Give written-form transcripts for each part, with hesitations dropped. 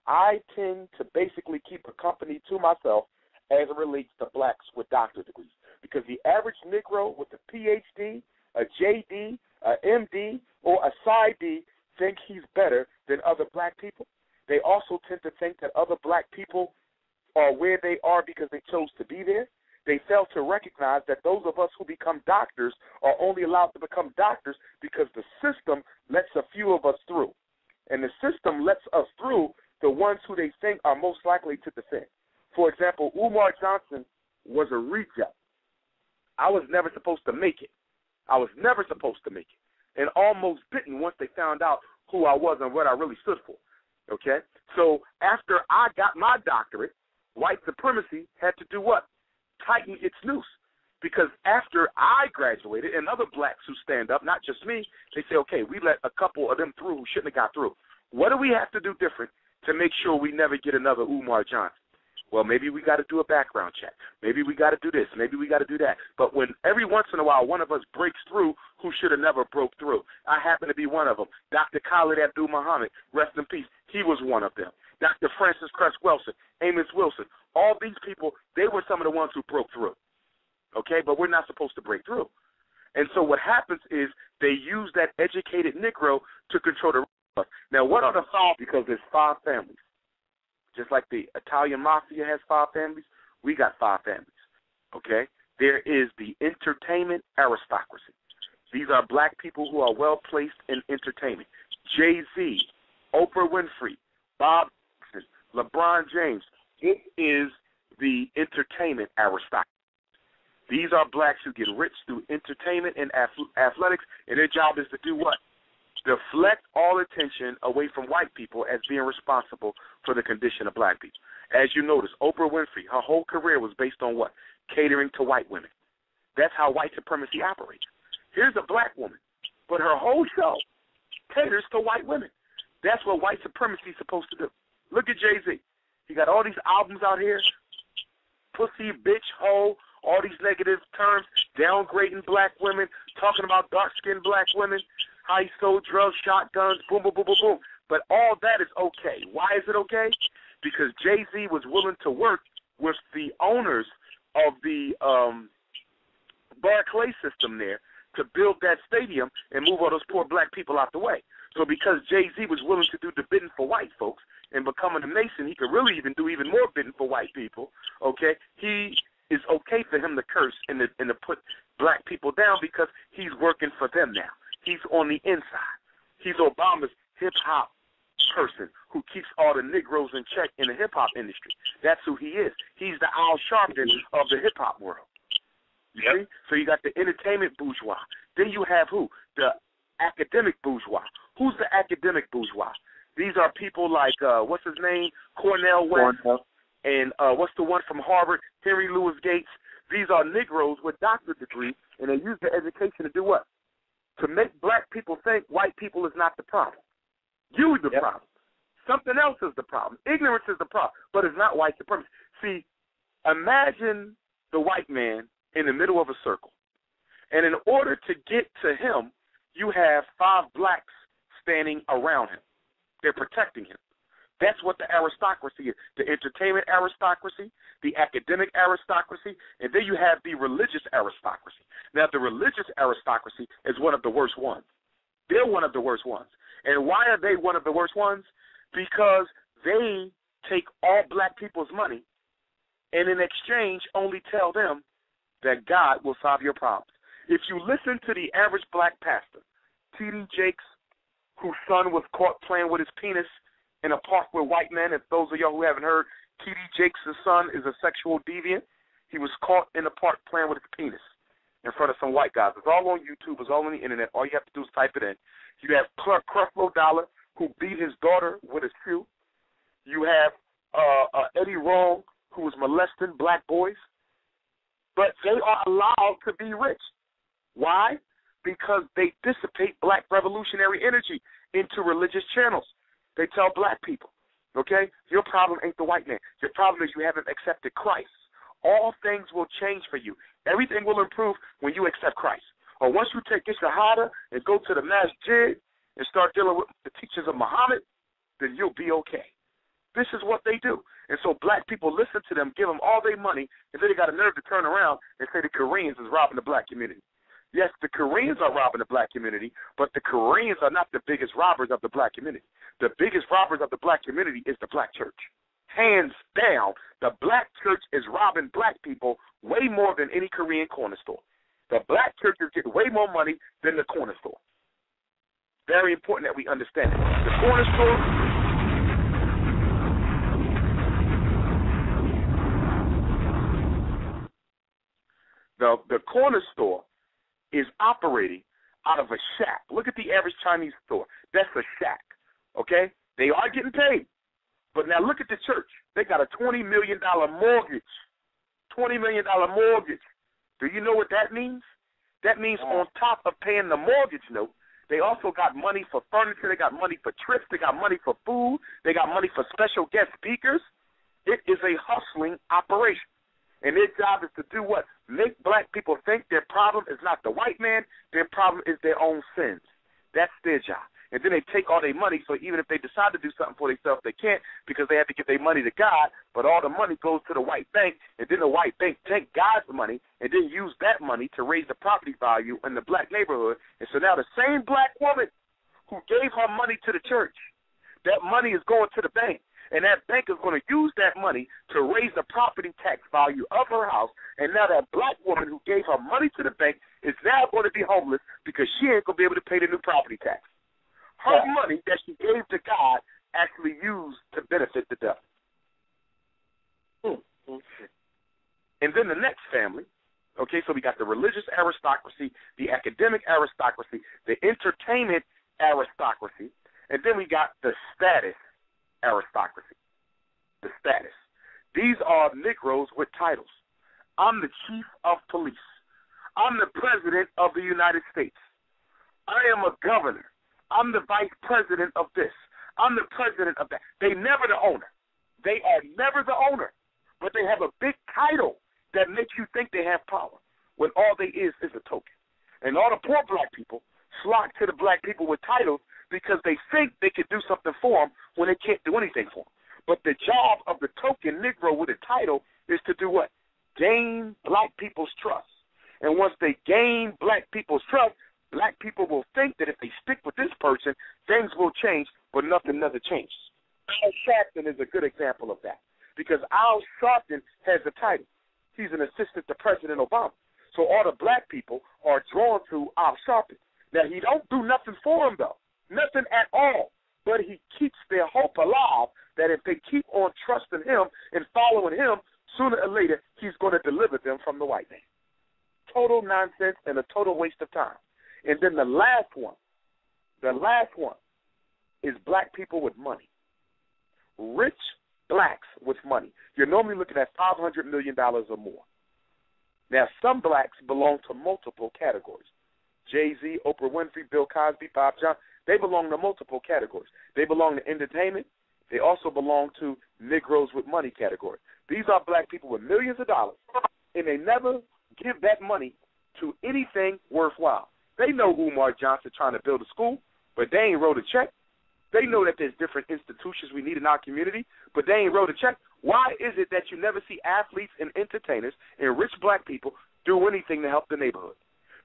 I tend to basically keep a company to myself as it relates to blacks with doctorate degrees, because the average Negro with a PhD, a JD, a MD, or a PsyD think he's better than other black people. They also tend to think that other black people are where they are because they chose to be there. They fail to recognize that those of us who become doctors are only allowed to become doctors because the system lets a few of us through. And the system lets us through the ones who they think are most likely to defend. For example, Umar Johnson was a reject. I was never supposed to make it. And almost bitten once they found out who I was and what I really stood for. Okay? So after I got my doctorate, white supremacy had to do what? Tighten its noose. Because after I graduated, and other blacks who stand up, not just me, they say, okay, we let a couple of them through who shouldn't have got through. What do we have to do different to make sure we never get another Umar Johnson? Well, maybe we got to do a background check. Maybe we got to do this. Maybe we got to do that. But when every once in a while one of us breaks through who should have never broke through, I happen to be one of them. Dr. Khalid Abdul-Muhammad, rest in peace, he was one of them. Dr. Francis Cress Wilson, Amos Wilson, all these people, they were some of the ones who broke through. Okay, but we're not supposed to break through. And so what happens is they use that educated Negro to control the rest of us. Now, what are the 5? Because there's 5 families. Just like the Italian mafia has 5 families, we got 5 families, okay? There is the entertainment aristocracy. These are black people who are well-placed in entertainment. Jay-Z, Oprah Winfrey, Bob Dylan, LeBron James. It is the entertainment aristocracy. These are blacks who get rich through entertainment and athletics, and their job is to do what? Deflect all attention away from white people as being responsible for the condition of black people. As you notice, Oprah Winfrey, her whole career was based on what? Catering to white women. That's how white supremacy operates. Here's a black woman, but her whole show caters to white women. That's what white supremacy is supposed to do. Look at Jay-Z. He got all these albums out here, pussy, bitch, hoe, all these negative terms, downgrading black women, talking about dark-skinned black women, how he sold drugs, shotguns, boom, boom, boom, boom, boom. But all that is okay. Why is it okay? Because Jay-Z was willing to work with the owners of the Barclays system there to build that stadium and move all those poor black people out the way. So because Jay-Z was willing to do the bidding for white folks and becoming a Mason, he could really even do even more bidding for white people, okay? He is okay for him to curse and to put black people down because he's working for them now. He's on the inside. He's Obama's hip-hop person who keeps all the Negroes in check in the hip-hop industry. That's who he is. He's the Al Sharpton of the hip-hop world. You see? So you got the entertainment bourgeois. Then you have who? The academic bourgeois. Who's the academic bourgeois? These are people like, what's his name? Cornel West. And what's the one from Harvard? Henry Louis Gates. These are Negroes with doctorate degrees, and they use their education to do what? To make black people think white people is not the problem. You the problem. Something else is the problem. Ignorance is the problem, but it's not white supremacy. See, imagine the white man in the middle of a circle, and in order to get to him, you have 5 blacks standing around him. They're protecting him. That's what the aristocracy is, the entertainment aristocracy, the academic aristocracy, and then you have the religious aristocracy. Now, the religious aristocracy is one of the worst ones. They're one of the worst ones. And why are they one of the worst ones? Because they take all black people's money and in exchange only tell them that God will solve your problems. If you listen to the average black pastor, T.D. Jakes, whose son was caught playing with his penis in a park with white men, if those of y'all who haven't heard, T.D. Jakes' son is a sexual deviant. He was caught in the park playing with his penis in front of some white guys. It's all on YouTube. It's all on the Internet. All you have to do is type it in. You have Creflo Dollar, who beat his daughter with a shoe. You have Eddie Wrong, who was molesting black boys. But they are allowed to be rich. Why? Because they dissipate black revolutionary energy into religious channels. They tell black people, okay, your problem ain't the white man. Your problem is you haven't accepted Christ. All things will change for you. Everything will improve when you accept Christ. Or once you take your shahada and go to the masjid and start dealing with the teachings of Muhammad, then you'll be okay. This is what they do. And so black people listen to them, give them all their money, and then they got a nerve to turn around and say the Koreans is robbing the black community. Yes, the Koreans are robbing the black community, but the Koreans are not the biggest robbers of the black community. The biggest robbers of the black community is the black church. Hands down, the black church is robbing black people way more than any Korean corner store. The black churches get way more money than the corner store. Very important that we understand it. The corner store, the corner store is operating out of a shack. Look at the average Chinese store. That's a shack, okay? They are getting paid. But now look at the church. They got a $20 million mortgage. $20 million mortgage. Do you know what that means? That means on top of paying the mortgage note, they also got money for furniture. They got money for trips. They got money for food. They got money for special guest speakers. It is a hustling operation. And their job is to do what? Make black people think their problem is not the white man. Their problem is their own sins. That's their job. And then they take all their money, so even if they decide to do something for themselves, they can't because they have to give their money to God, but all the money goes to the white bank, and then the white bank take God's money and then use that money to raise the property value in the black neighborhood. And so now the same black woman who gave her money to the church, that money is going to the bank, and that bank is going to use that money to raise the property tax value of her house, and now that black woman who gave her money to the bank is now going to be homeless because she ain't going to be able to pay the new property tax. Her money that she gave to God actually used to benefit the devil. And then the next family, okay, so we got the religious aristocracy, the academic aristocracy, the entertainment aristocracy, and then we got the status aristocracy. The status. These are Negroes with titles. I'm the chief of police. I'm the president of the United States. I am a governor. I'm the vice president of this. I'm the president of that. They never the owner. They are never the owner, but they have a big title that makes you think they have power when all they is a token. And all the poor black people flock to the black people with titles because they think they can do something for them when they can't do anything for them. But the job of the token Negro with a title is to do what? Gain black people's trust. And once they gain black people's trust, black people will think that if they stick with this person, things will change, but nothing never changes. Al Sharpton is a good example of that because Al Sharpton has a title. He's an assistant to President Obama. So all the black people are drawn to Al Sharpton. Now, he don't do nothing for them, though, nothing at all, but he keeps their hope alive that if they keep on trusting him and following him, sooner or later he's going to deliver them from the white man. Total nonsense and a total waste of time. And then the last one is black people with money. Rich blacks with money. You're normally looking at $500 million or more. Now, some blacks belong to multiple categories. Jay-Z, Oprah Winfrey, Bill Cosby, Bob Johnson, they belong to multiple categories. They belong to entertainment. They also belong to Negroes with money category. These are black people with millions of dollars, and they never give that money to anything worthwhile. They know Umar Johnson trying to build a school, but they ain't wrote a check. They know that there's different institutions we need in our community, but they ain't wrote a check. Why is it that you never see athletes and entertainers and rich black people do anything to help the neighborhood?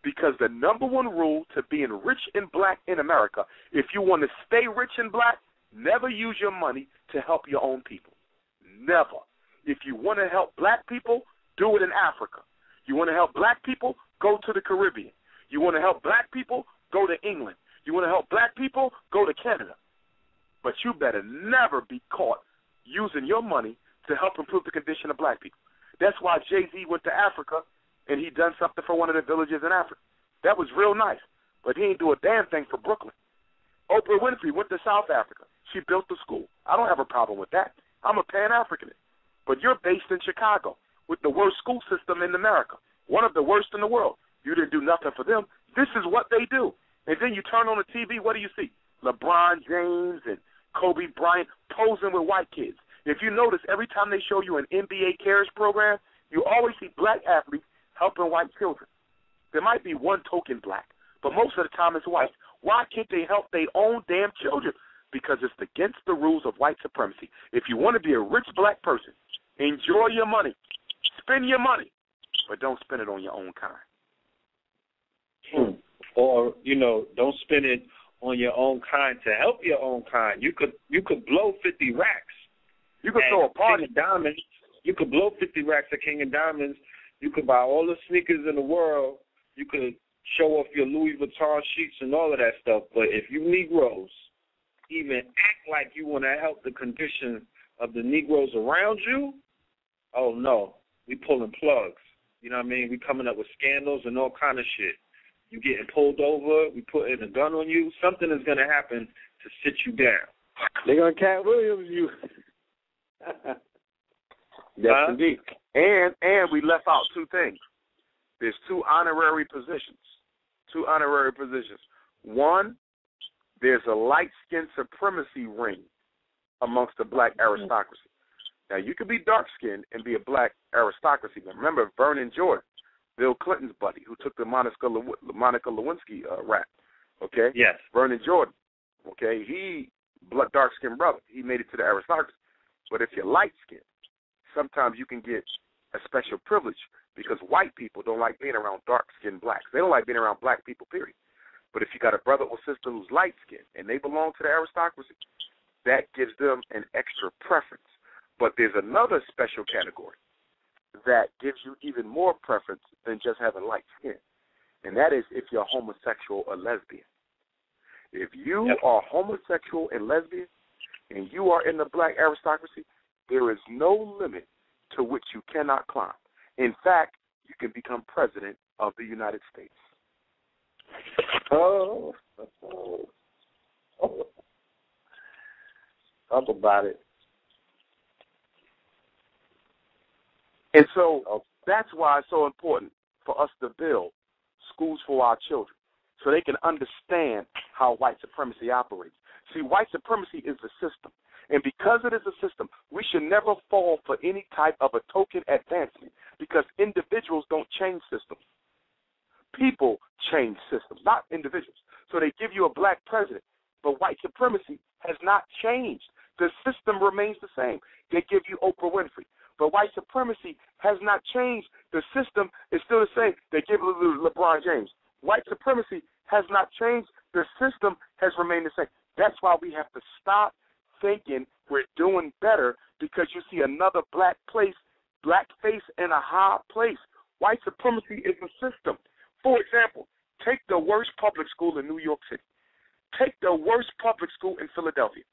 Because the number one rule to being rich and black in America, if you want to stay rich and black, never use your money to help your own people. Never. If you want to help black people, do it in Africa. You want to help black people, go to the Caribbean. You want to help black people, go to England. You want to help black people, go to Canada. But you better never be caught using your money to help improve the condition of black people. That's why Jay-Z went to Africa and he done something for one of the villages in Africa. That was real nice, but he ain't do a damn thing for Brooklyn. Oprah Winfrey went to South Africa. She built a school. I don't have a problem with that. I'm a Pan-Africanist. But you're based in Chicago with the worst school system in America, one of the worst in the world. You didn't do nothing for them. This is what they do. And then you turn on the TV, what do you see? LeBron James and Kobe Bryant posing with white kids. If you notice, every time they show you an NBA Cares program, you always see black athletes helping white children. There might be one token black, but most of the time it's white. Why can't they help their own damn children? because it's against the rules of white supremacy. If you want to be a rich black person, enjoy your money, spend your money, but don't spend it on your own kind. Or, don't spend it on your own kind to help your own kind. You could blow 50 racks. You could throw a party. King of Diamonds. You could blow 50 racks at King of Diamonds. You could buy all the sneakers in the world. You could show off your Louis Vuitton sheets and all of that stuff. But if you Negroes even act like you want to help the condition of the Negroes around you, oh, no, we pulling plugs. You know what I mean? We coming up with scandals and all kind of shit. You getting pulled over, we putting a gun on you, something is going to happen to sit you down. They're going to Cat Williams you. Yes, indeed. And we left out two things. There's two honorary positions. One, there's a light-skinned supremacy ring amongst the black aristocracy. Now, you could be dark-skinned and be a black aristocracy. Now, remember Vernon Jordan, Bill Clinton's buddy, who took the Monica Lewinsky rap, okay? Yes. Vernon Jordan, okay? He, dark-skinned brother, he made it to the aristocracy. But if you're light-skinned, sometimes you can get a special privilege because white people don't like being around dark-skinned blacks. They don't like being around black people, period. But if you got a brother or sister who's light-skinned and they belong to the aristocracy, that gives them an extra preference. But there's another special category that gives you even more preference than just having light skin, and that is if you're homosexual or lesbian. If you are homosexual and lesbian and you are in the black aristocracy, there is no limit to which you cannot climb. In fact, you can become president of the United States. Oh. Talk about it. And so that's why it's so important for us to build schools for our children so they can understand how white supremacy operates. See, white supremacy is a system. And because it is a system, we should never fall for any type of a token advancement because individuals don't change systems. People change systems, not individuals. So they give you a black president, but white supremacy has not changed. The system remains the same. They give you Oprah Winfrey. But white supremacy has not changed. The system is still the same. They give LeBron James. White supremacy has not changed. The system has remained the same. That's why we have to stop thinking we're doing better because you see another black face in a high place. White supremacy is a system. For example, take the worst public school in New York City. Take the worst public school in Philadelphia.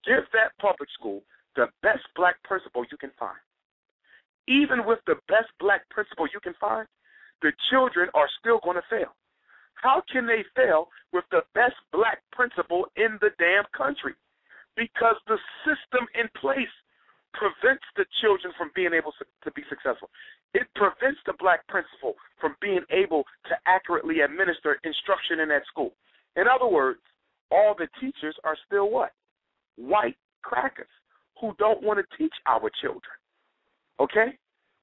Give that public school the best black principal you can find. Even with the best black principal you can find, the children are still going to fail. How can they fail with the best black principal in the damn country? Because the system in place prevents the children from being able to be successful. It prevents the black principal from being able to accurately administer instruction in that school. In other words, all the teachers are still what? White crackers who don't want to teach our children. Okay?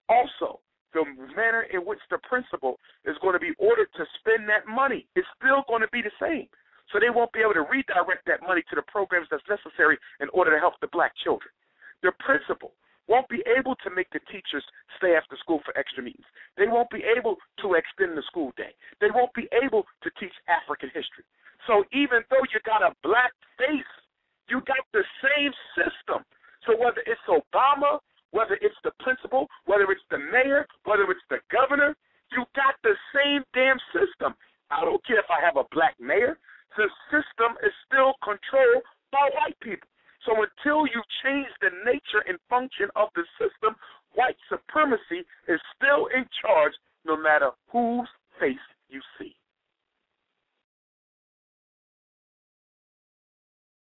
Also, the manner in which the principal is going to be ordered to spend that money is still going to be the same. So they won't be able to redirect that money to the programs that's necessary in order to help the black children. The principal won't be able to make the teachers stay after school for extra meetings. They won't be able to extend the school day. They won't be able to teach African history. So even though you got a black face, you got the same system. So whether it's Obama, whether it's the principal, whether it's the mayor, whether it's the governor, you got the same damn system. I don't care if I have a black mayor. The system is still controlled by white people. So until you change the nature and function of the system, white supremacy is still in charge no matter whose face